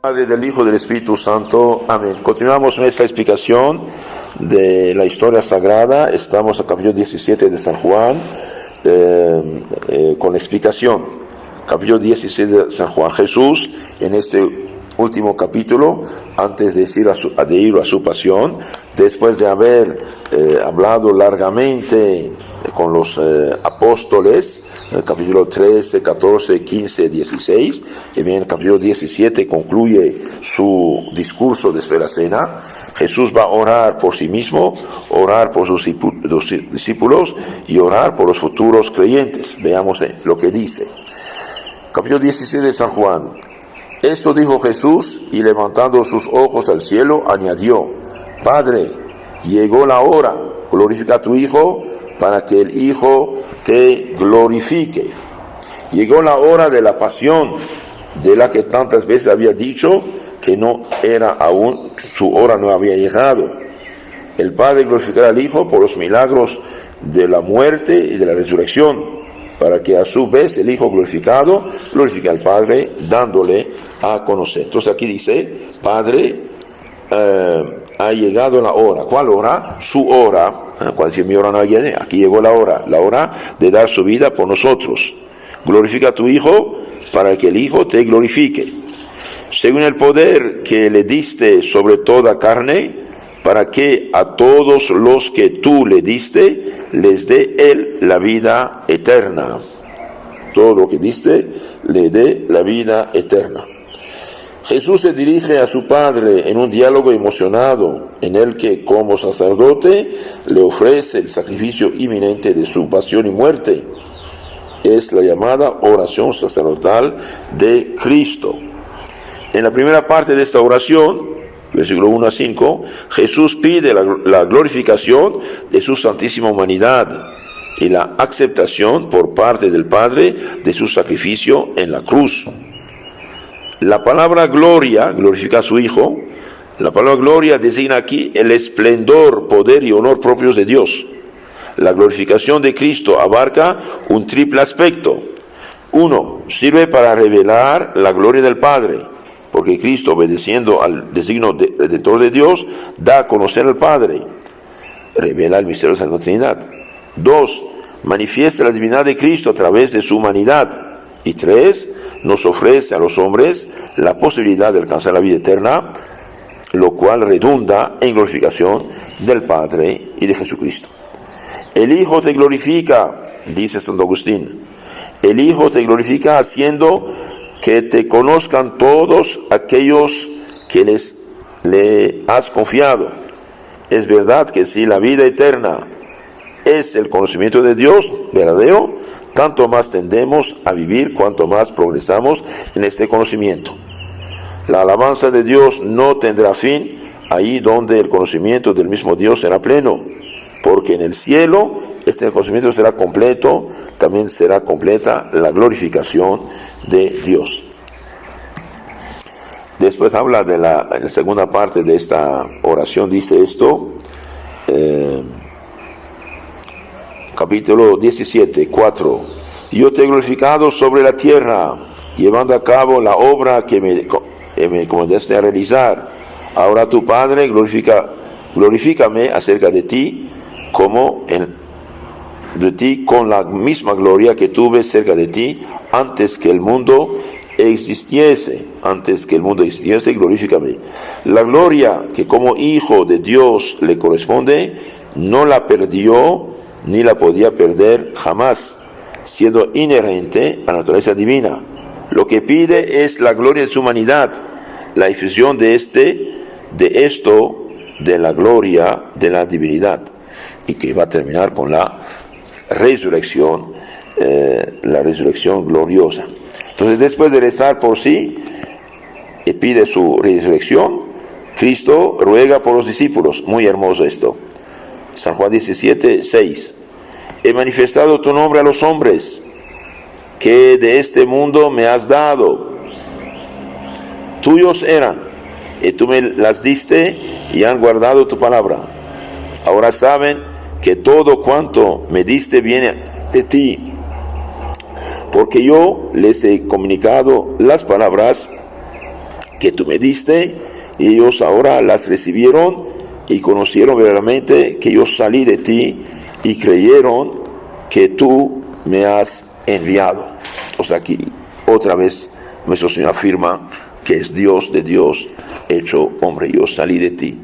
Padre, del Hijo y del Espíritu Santo. Amén. Continuamos nuestra explicación de la historia sagrada. Estamos al capítulo 17 de San Juan, con la explicación. Capítulo 17 de San Juan. Jesús, en este último capítulo, antes de ir a su pasión, después de haber hablado largamente con los apóstoles, en el capítulo 13, 14, 15, 16, y bien el capítulo 17 concluye su discurso después de la cena. Jesús va a orar por sí mismo, orar por sus discípulos y orar por los futuros creyentes. Veamos lo que dice. Capítulo 17 de San Juan. Esto dijo Jesús y levantando sus ojos al cielo añadió: Padre, llegó la hora, glorifica a tu Hijo para que el Hijo te glorifique. Llegó la hora de la pasión, de la que tantas veces había dicho que no era aún, su hora no había llegado. El Padre glorificará al Hijo por los milagros de la muerte y de la resurrección, para que a su vez el Hijo glorificado glorifique al Padre, dándole a conocer. Entonces aquí dice: Padre, ha llegado la hora. ¿Cuál hora? Su hora. Cuando dice mi hora no viene, aquí llegó la hora de dar su vida por nosotros. Glorifica a tu Hijo para que el Hijo te glorifique, según el poder que le diste sobre toda carne, para que a todos los que tú le diste les dé él la vida eterna. Todo lo que diste le dé la vida eterna. Jesús se dirige a su Padre en un diálogo emocionado, en el que como sacerdote le ofrece el sacrificio inminente de su pasión y muerte. Es la llamada oración sacerdotal de Cristo. En la primera parte de esta oración, versículo 1 a 5, Jesús pide la glorificación de su santísima humanidad y la aceptación por parte del Padre de su sacrificio en la cruz. La palabra gloria, glorifica a su Hijo, la palabra gloria designa aquí el esplendor, poder y honor propios de Dios. La glorificación de Cristo abarca un triple aspecto. 1. Sirve para revelar la gloria del Padre, porque Cristo, obedeciendo al designio redentor de Dios, da a conocer al Padre, revela el misterio de la Santa Trinidad. 2. Manifiesta la divinidad de Cristo a través de su humanidad. Y 3. Nos ofrece a los hombres la posibilidad de alcanzar la vida eterna, lo cual redunda en glorificación del Padre y de Jesucristo. El Hijo te glorifica, dice Santo Agustín. El Hijo te glorifica haciendo que te conozcan todos aquellos que le has confiado. Es verdad que si la vida eterna es el conocimiento de Dios verdadero, tanto más tendemos a vivir cuanto más progresamos en este conocimiento. La alabanza de Dios no tendrá fin ahí donde el conocimiento del mismo Dios será pleno, porque en el cielo este conocimiento será completo, también será completa la glorificación de Dios. Después habla en la segunda parte de esta oración, dice esto, capítulo 17, 4. Yo te he glorificado sobre la tierra, llevando a cabo la obra que me comendaste a realizar. Ahora tu Padre, glorifícame acerca de ti, con la misma gloria que tuve cerca de ti antes que el mundo existiese. Glorifícame. La gloria que como Hijo de Dios le corresponde, no la perdió ni la podía perder jamás, siendo inherente a la naturaleza divina. Lo que pide es la gloria de su humanidad, la difusión de la gloria de la divinidad, y que va a terminar con la resurrección gloriosa. Entonces, después de rezar por sí y pide su resurrección, Cristo ruega por los discípulos. Muy hermoso esto. San Juan 17, 6. He manifestado tu nombre a los hombres que de este mundo me has dado. Tuyos eran, y tú me las diste y han guardado tu palabra. Ahora saben que todo cuanto me diste viene de ti, porque yo les he comunicado las palabras que tú me diste, y ellos ahora las recibieron y conocieron verdaderamente que yo salí de ti y creyeron que tú me has enviado. O sea, aquí otra vez nuestro Señor afirma que es Dios de Dios hecho hombre. Yo salí de ti.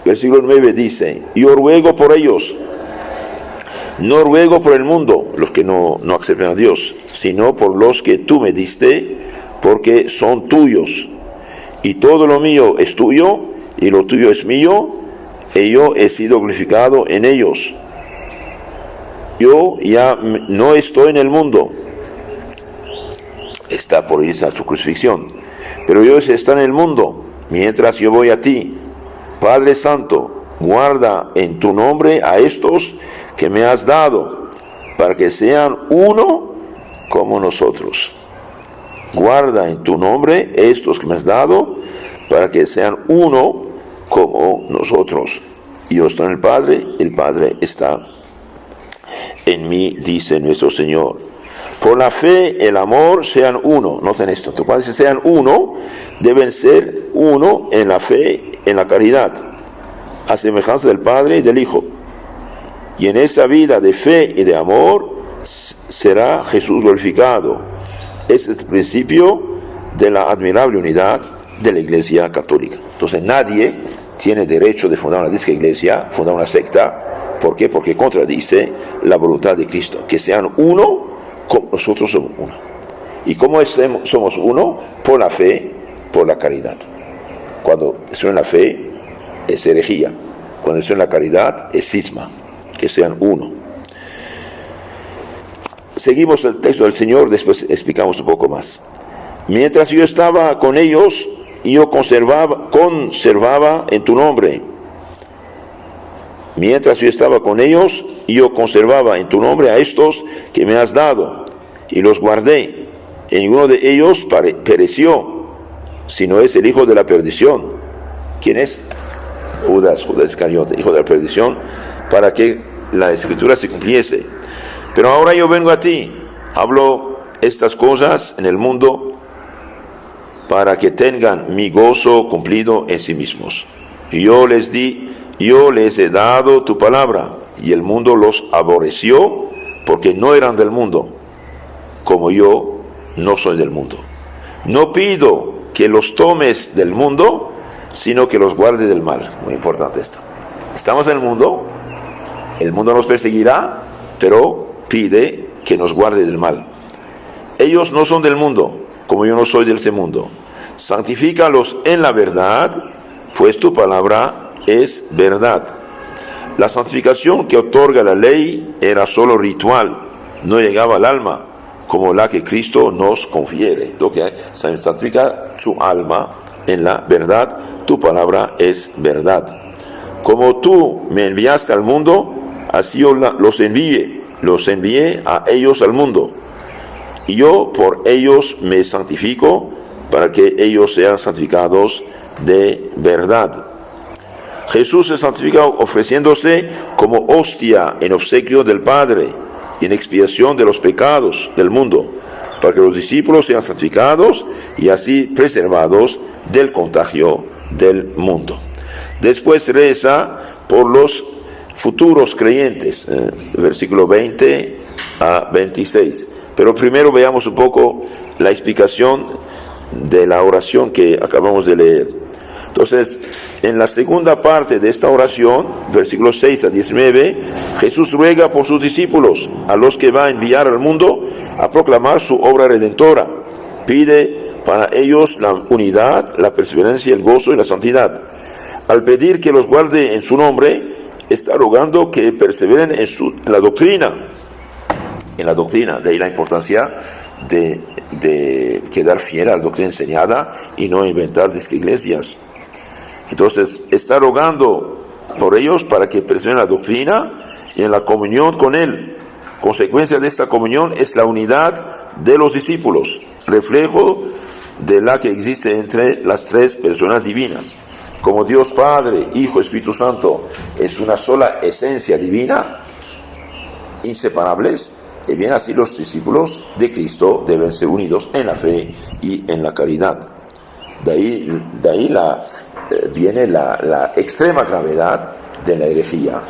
Versículo 9 dice: yo ruego por ellos, no ruego por el mundo, los que no aceptan a Dios, sino por los que tú me diste, porque son tuyos. Y todo lo mío es tuyo, y lo tuyo es mío, y yo he sido glorificado en ellos. Yo ya no estoy en el mundo, está por irse a su crucifixión, pero ellos están en el mundo, mientras yo voy a ti. Padre Santo, guarda en tu nombre a estos que me has dado, para que sean uno como nosotros. Guarda en tu nombre estos que me has dado, para que sean uno como nosotros. Yo estoy en el Padre está en mí, dice nuestro Señor. Por la fe, el amor, sean uno. Noten esto, cuando dice sean uno, deben ser uno en la fe, en la caridad, a semejanza del Padre y del Hijo. Y en esa vida de fe y de amor será Jesús glorificado. Ese es el principio de la admirable unidad de la Iglesia Católica. Entonces nadie tiene derecho de fundar una disca iglesia, fundar una secta. ¿Por qué? Porque contradice la voluntad de Cristo. Que sean uno como nosotros somos uno. ¿Y cómo somos uno? Por la fe, por la caridad. Cuando estoy en la fe es herejía. Cuando estoy en la caridad es cisma. Que sean uno. Seguimos el texto del Señor, después explicamos un poco más. Mientras yo estaba con ellos, yo conservaba en tu nombre. Mientras yo estaba con ellos, yo conservaba en tu nombre a estos que me has dado, y los guardé. Y ninguno de ellos pereció, sino es el hijo de la perdición. ¿Quién es? Judas Iscariote, hijo de la perdición, para que la escritura se cumpliese. Pero ahora yo vengo a ti, hablo estas cosas en el mundo, para que tengan mi gozo cumplido en sí mismos. Yo les he dado tu palabra, y el mundo los aborreció, porque no eran del mundo, como yo no soy del mundo. No pido que los tomes del mundo, sino que los guardes del mal. Muy importante esto. Estamos en el mundo nos perseguirá, pero pide que nos guarde del mal. Ellos no son del mundo, como yo no soy de este mundo. Santifícalos en la verdad, pues tu palabra es verdad. La santificación que otorga la ley era solo ritual, no llegaba al alma, como la que Cristo nos confiere. Lo que santifica su alma en la verdad, tu palabra es verdad. Como tú me enviaste al mundo, así yo los envié a ellos al mundo. Y yo por ellos me santifico, para que ellos sean santificados de verdad. Jesús se santifica ofreciéndose como hostia en obsequio del Padre y en expiación de los pecados del mundo, para que los discípulos sean santificados y así preservados del contagio del mundo. Después reza por los futuros creyentes, versículo 20 a 26. Pero primero veamos un poco la explicación de la oración que acabamos de leer. Entonces, en la segunda parte de esta oración, versículos 6 a 19, Jesús ruega por sus discípulos, a los que va a enviar al mundo a proclamar su obra redentora. Pide para ellos la unidad, la perseverancia, el gozo y la santidad. Al pedir que los guarde en su nombre, está rogando que perseveren en la doctrina. En la doctrina, de ahí la importancia de quedar fiel a la doctrina enseñada y no inventar iglesias. Entonces está rogando por ellos para que perseveren en la doctrina y en la comunión con Él. Consecuencia de esta comunión es la unidad de los discípulos, reflejo de la que existe entre las tres personas divinas. Como Dios Padre, Hijo, Espíritu Santo es una sola esencia divina, inseparables, y bien así los discípulos de Cristo deben ser unidos en la fe y en la caridad. De ahí viene la extrema gravedad de la herejía,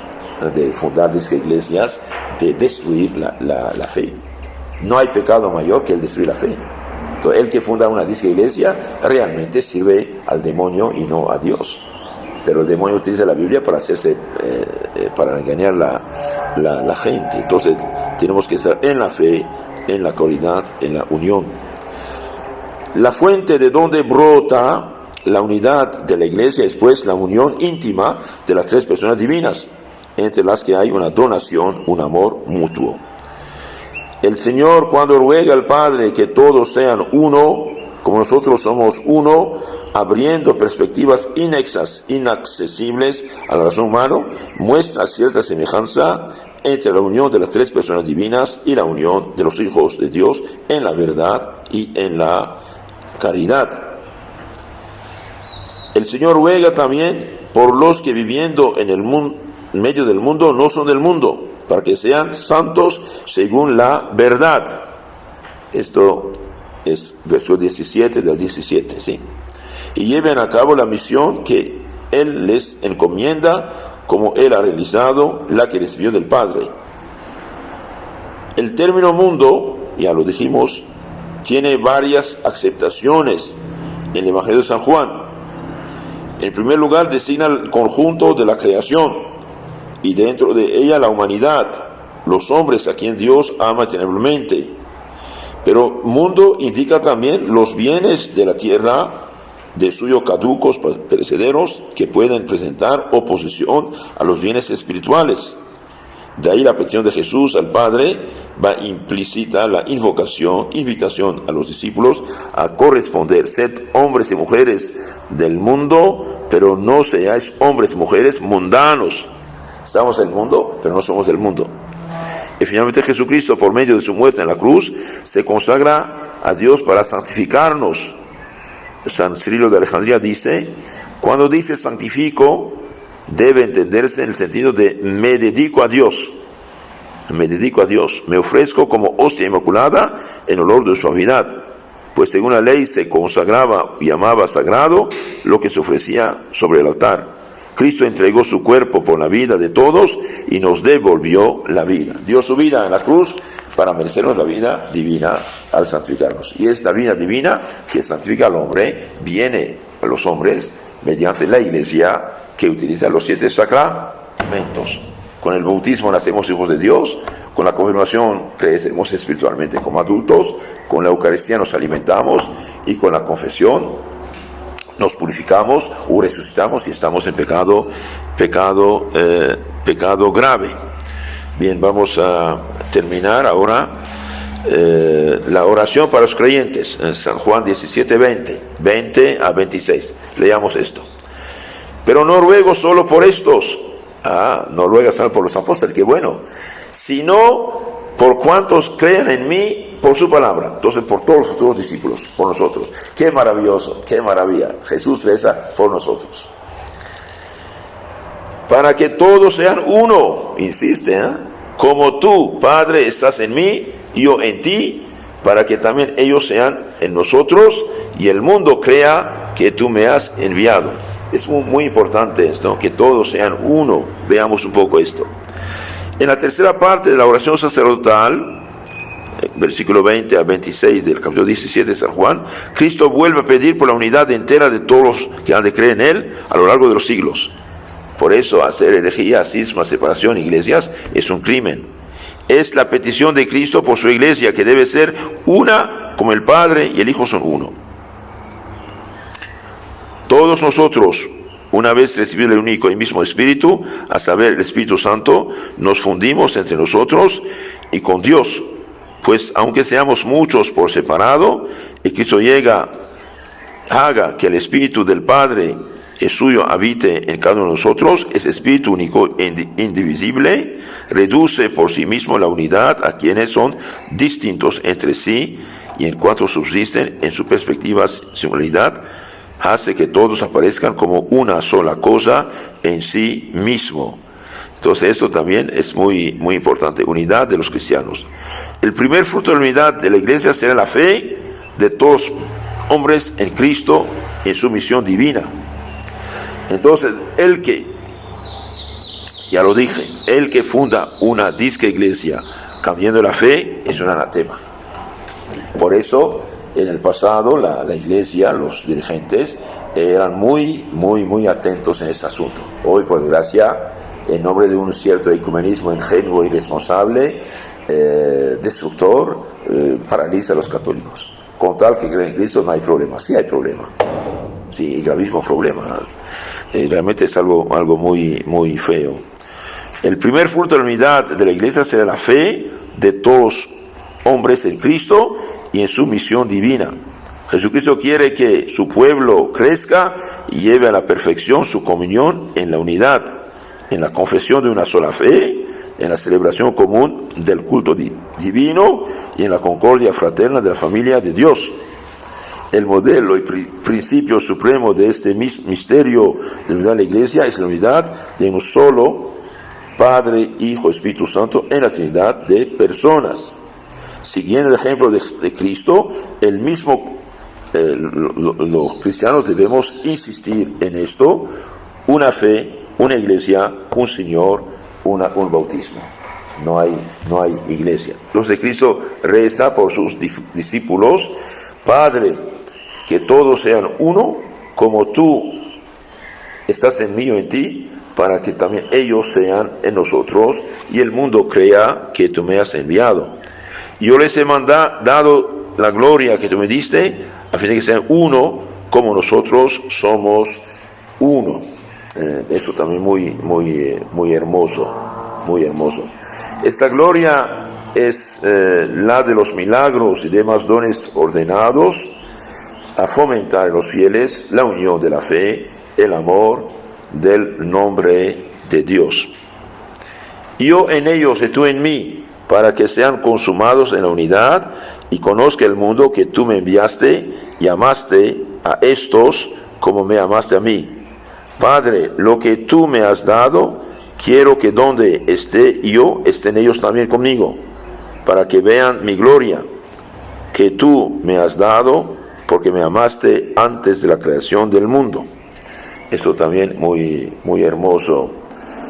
de fundar iglesias, de destruir la fe. No hay pecado mayor que el destruir la fe. Entonces, el que funda una iglesia realmente sirve al demonio y no a Dios. Pero el demonio utiliza la Biblia para para engañar la gente. Entonces tenemos que estar en la fe, en la caridad, en la unión. La fuente de donde brota la unidad de la iglesia es pues la unión íntima de las tres personas divinas, entre las que hay una donación, un amor mutuo. El Señor, cuando ruega al Padre que todos sean uno, como nosotros somos uno, abriendo perspectivas inexas, inaccesibles a la razón humana, muestra cierta semejanza entre la unión de las tres personas divinas y la unión de los hijos de Dios en la verdad y en la caridad. El Señor ruega también por los que viviendo en medio del mundo no son del mundo, para que sean santos según la verdad. Esto es versículo 17 del 17, ¿sí? Y lleven a cabo la misión que Él les encomienda, como Él ha realizado la que recibió del Padre. El término mundo, ya lo dijimos, tiene varias aceptaciones en el Evangelio de San Juan. En primer lugar, designa el conjunto de la creación, y dentro de ella la humanidad, los hombres a quien Dios ama tenebremente. Pero mundo indica también los bienes de la tierra, de suyo caducos, perecederos, que pueden presentar oposición a los bienes espirituales. De ahí la petición de Jesús al Padre va implícita la invitación a los discípulos a corresponder: sed hombres y mujeres del mundo, pero no seáis hombres y mujeres mundanos. Estamos en el mundo, pero no somos del mundo. Y finalmente Jesucristo, por medio de su muerte en la cruz, se consagra a Dios para santificarnos. San Cirilo de Alejandría dice: cuando dice santifico, debe entenderse en el sentido de me dedico a Dios. Me dedico a Dios, me ofrezco como hostia inmaculada en olor de suavidad, pues según la ley se consagraba y llamaba sagrado lo que se ofrecía sobre el altar. Cristo entregó su cuerpo por la vida de todos y nos devolvió la vida. Dio su vida en la cruz para merecernos la vida divina al santificarnos. Y esta vida divina que santifica al hombre viene a los hombres mediante la iglesia, que utiliza los 7 sacramentos. Con el bautismo nacemos hijos de Dios, con la confirmación crecemos espiritualmente como adultos, con la Eucaristía nos alimentamos y con la confesión nos purificamos o resucitamos y estamos en pecado grave. Bien, vamos a terminar ahora la oración para los creyentes en San Juan 17, 20 a 26. Leamos esto. Pero no ruego solo por estos, no ruega solo por los apóstoles, qué bueno, sino por cuantos crean en mí por su palabra. Entonces, por todos los futuros discípulos, por nosotros. Qué maravilloso, qué maravilla. Jesús reza por nosotros. Para que todos sean uno, insiste, como tú, Padre, estás en mí, yo en ti, para que también ellos sean en nosotros y el mundo crea que tú me has enviado. Es muy importante esto, que todos sean uno. Veamos un poco esto. En la tercera parte de la oración sacerdotal, versículo 20 a 26 del capítulo 17 de San Juan, Cristo vuelve a pedir por la unidad entera de todos los que han de creer en Él a lo largo de los siglos. Por eso hacer herejía, cisma, separación, iglesias, es un crimen. Es la petición de Cristo por su iglesia, que debe ser una como el Padre y el Hijo son uno. Todos nosotros, una vez recibido el único y mismo Espíritu, a saber, el Espíritu Santo, nos fundimos entre nosotros y con Dios. Pues aunque seamos muchos por separado, y Cristo haga que el Espíritu del Padre es suyo, habite en cada uno de nosotros, ese Espíritu único e indivisible reduce por sí mismo la unidad a quienes son distintos entre sí, y en cuanto subsisten en su perspectiva singularidad, hace que todos aparezcan como una sola cosa en sí mismo. Entonces esto también es muy importante, unidad de los cristianos. El primer fruto de la unidad de la iglesia será la fe de todos hombres en Cristo en su misión divina. Entonces, ya lo dije, el que funda una disque iglesia cambiando la fe es un anatema. Por eso, en el pasado, la iglesia, los dirigentes, eran muy atentos en este asunto. Hoy, por desgracia, en nombre de un cierto ecumenismo ingenuo, irresponsable, destructor, paraliza a los católicos. Con tal que creen en Cristo no hay problema. Sí hay problema. Sí, gravísimo problema. Realmente es algo muy feo. El primer fruto de la unidad de la iglesia será la fe de todos los hombres en Cristo y en su misión divina. Jesucristo quiere que su pueblo crezca y lleve a la perfección su comunión en la unidad, en la confesión de una sola fe, en la celebración común del culto divino y en la concordia fraterna de la familia de Dios. El modelo y principio supremo de este misterio de la unidad de la iglesia es la unidad de un solo Padre, Hijo, Espíritu Santo en la Trinidad de personas. Siguiendo el ejemplo de Cristo, los cristianos debemos insistir en esto: una fe, una iglesia, un Señor, un bautismo. No hay iglesia. Los de Cristo reza por sus discípulos: Padre, que todos sean uno, como tú estás en mí o en ti, para que también ellos sean en nosotros y el mundo crea que tú me has enviado. Yo les he dado la gloria que tú me diste, a fin de que sean uno como nosotros somos uno. Eso también muy hermoso, muy hermoso. Esta gloria es la de los milagros y demás dones ordenados a fomentar en los fieles la unión de la fe, el amor del nombre de Dios. Yo en ellos y tú en mí, para que sean consumados en la unidad y conozca el mundo que tú me enviaste y amaste a estos como me amaste a mí. Padre, lo que tú me has dado, quiero que donde esté yo, estén ellos también conmigo, para que vean mi gloria, que tú me has dado, porque me amaste antes de la creación del mundo. Esto también muy hermoso.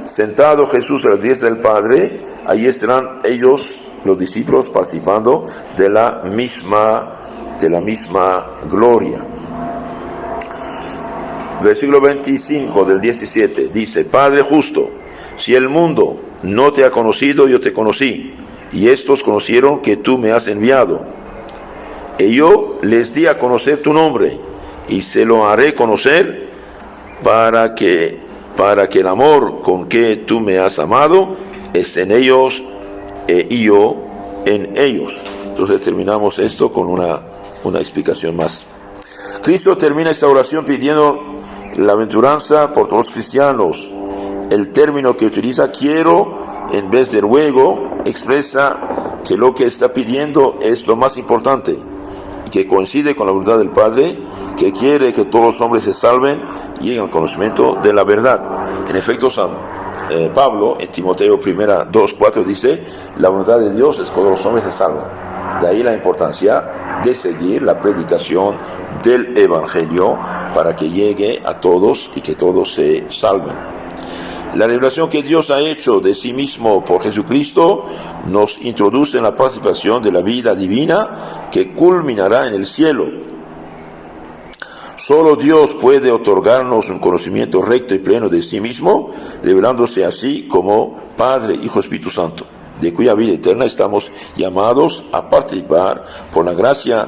Sentado Jesús a la diestra del Padre, ahí estarán ellos, los discípulos, participando de la misma gloria. Versículo 25 del 17 dice: Padre justo, si el mundo no te ha conocido, yo te conocí, y estos conocieron que tú me has enviado. Y yo les di a conocer tu nombre, y se lo haré conocer para que el amor con que tú me has amado esté en ellos y yo en ellos. Entonces terminamos esto con una explicación más. Cristo termina esta oración pidiendo la aventuranza por todos los cristianos. El término que utiliza quiero en vez de ruego expresa que lo que está pidiendo es lo más importante, que coincide con la voluntad del Padre, que quiere que todos los hombres se salven y lleguen al conocimiento de la verdad. En efecto, Pablo en Timoteo 2:4 dice: la voluntad de Dios es que todos los hombres se salvan. De ahí la importancia de seguir la predicación del Evangelio para que llegue a todos y que todos se salven. La revelación que Dios ha hecho de sí mismo por Jesucristo nos introduce en la participación de la vida divina que culminará en el cielo. Solo Dios puede otorgarnos un conocimiento recto y pleno de sí mismo, revelándose así como Padre, Hijo, Espíritu Santo, de cuya vida eterna estamos llamados a participar por la gracia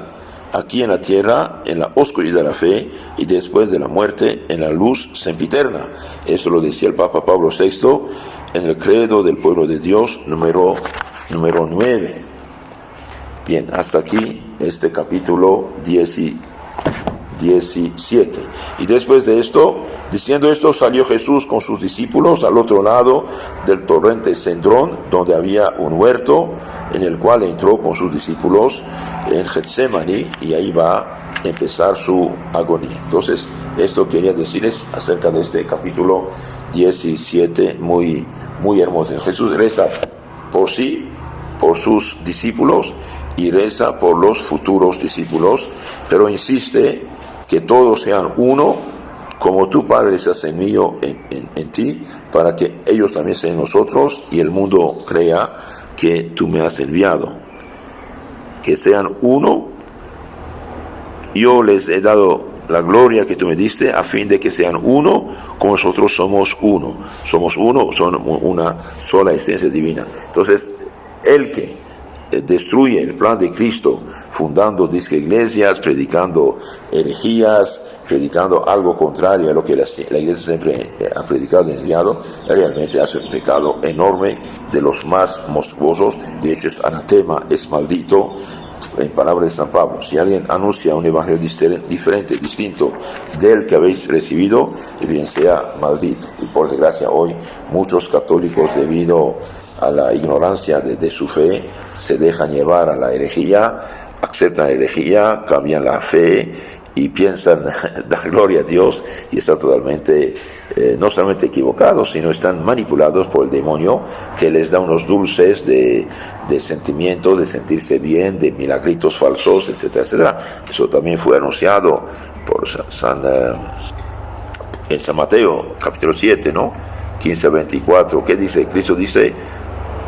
aquí en la tierra, en la oscuridad de la fe, y después de la muerte, en la luz sempiterna. Eso lo decía el Papa Pablo VI en el Credo del Pueblo de Dios, número 9. Bien, hasta aquí este capítulo 17. Y después de esto, diciendo esto, salió Jesús con sus discípulos al otro lado del torrente Cedrón, donde había un huerto, en el cual entró con sus discípulos en Getsemaní, y ahí va a empezar su agonía. Entonces, esto quería decirles acerca de este capítulo 17, muy hermoso. Jesús reza por sí, por sus discípulos, y reza por los futuros discípulos, pero insiste que todos sean uno, como tu Padre estás en mí, en ti, para que ellos también sean nosotros y el mundo crea que tú me has enviado. Que sean uno. Yo les he dado la gloria que tú me diste a fin de que sean uno, como nosotros somos uno. Somos uno, son una sola esencia divina. Entonces, el que destruye el plan de Cristo, fundando disque iglesias, predicando herejías, predicando algo contrario a lo que la iglesia siempre ha predicado y enviado, realmente hace un pecado enorme, de los más monstruosos. De hecho, es anatema, es maldito. En palabras de San Pablo, si alguien anuncia un evangelio diferente, distinto del que habéis recibido, que bien sea maldito. Y por desgracia hoy muchos católicos, debido a la ignorancia de su fe, se dejan llevar a la herejía, aceptan la herejía, cambian la fe y piensan dar gloria a Dios, y están totalmente no solamente equivocados, sino están manipulados por el demonio, que les da unos dulces de sentimiento, de sentirse bien, de milagritos falsos, etcétera, etcétera. Eso también fue anunciado por en San Mateo, capítulo 7, ¿no? 15 a 24. ¿Qué dice? Cristo dice: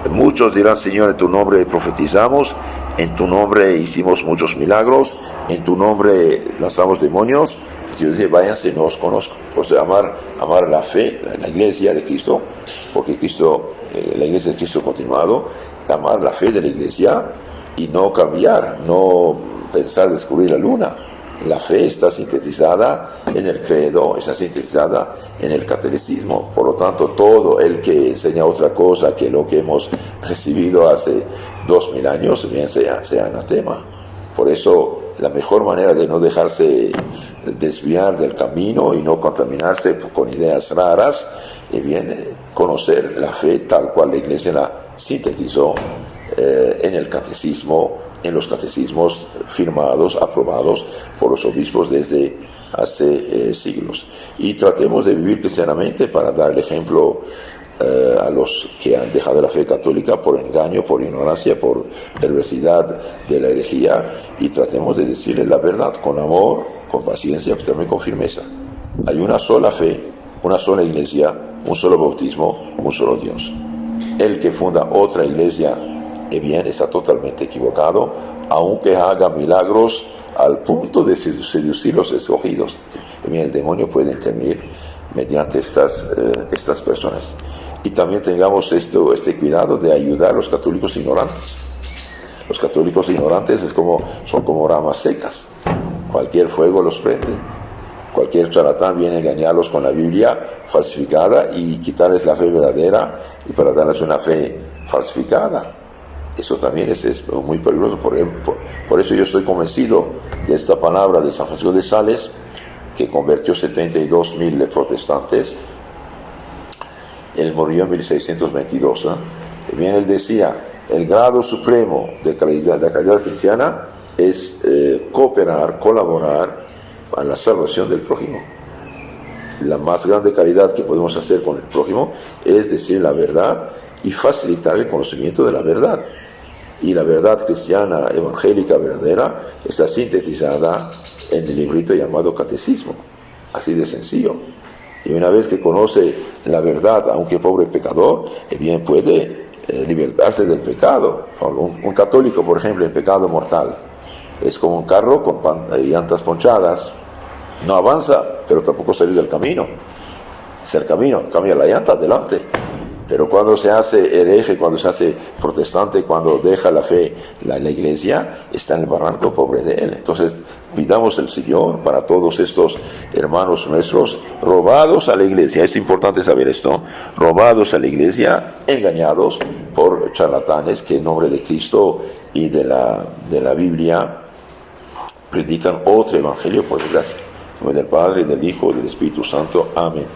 muchos dirán, Señor, en tu nombre profetizamos, en tu nombre hicimos muchos milagros, en tu nombre lanzamos demonios. Y yo dije, váyanse, no os conozco. O sea, amar la fe, la iglesia de Cristo, porque Cristo, la iglesia de Cristo continuado, amar la fe de la iglesia y no cambiar, no pensar descubrir la luna. La fe está sintetizada en el credo, está sintetizada en el catolicismo. Por lo tanto, todo el que enseña otra cosa que lo que hemos recibido hace 2000 años, bien sea anatema. Por eso, la mejor manera de no dejarse desviar del camino y no contaminarse con ideas raras, es bien conocer la fe tal cual la iglesia la sintetizó en el catecismo, en los catecismos firmados, aprobados por los obispos desde hace siglos. Y tratemos de vivir cristianamente para dar el ejemplo a los que han dejado la fe católica por engaño, por ignorancia, por perversidad de la herejía, y tratemos de decirle la verdad con amor, con paciencia, pero también con firmeza. Hay una sola fe, una sola iglesia, un solo bautismo, un solo Dios. El que funda otra iglesia, bien, está totalmente equivocado, aunque haga milagros al punto de seducir los escogidos. Bien, el demonio puede intervenir mediante estas personas. Y también tengamos este cuidado de ayudar a los católicos ignorantes. Los católicos ignorantes son como ramas secas. Cualquier fuego los prende. Cualquier charlatán viene a engañarlos con la Biblia falsificada y quitarles la fe verdadera y para darles una fe falsificada. Eso también es muy peligroso. Por eso yo estoy convencido de esta palabra de San Francisco de Sales, que convirtió 72,000 protestantes. Él murió en 1622. Bien, él decía, el grado supremo de la caridad cristiana es cooperar, colaborar a la salvación del prójimo. La más grande caridad que podemos hacer con el prójimo es decir la verdad y facilitar el conocimiento de la verdad. Y la verdad cristiana evangélica verdadera está sintetizada en el librito llamado Catecismo, así de sencillo. Y una vez que conoce la verdad, aunque pobre pecador, bien puede libertarse del pecado. Un católico, por ejemplo, el pecado mortal es como un carro con llantas ponchadas. No avanza, pero tampoco salir del camino. Es el camino, cambia la llanta adelante. Pero cuando se hace hereje, cuando se hace protestante, cuando deja la fe, la iglesia, está en el barranco, pobre de él. Entonces, pidamos al Señor para todos estos hermanos nuestros robados a la iglesia. Es importante saber esto. Robados a la iglesia, engañados por charlatanes que en nombre de Cristo y de la Biblia predican otro evangelio, por desgracia. En nombre del Padre, del Hijo y del Espíritu Santo. Amén.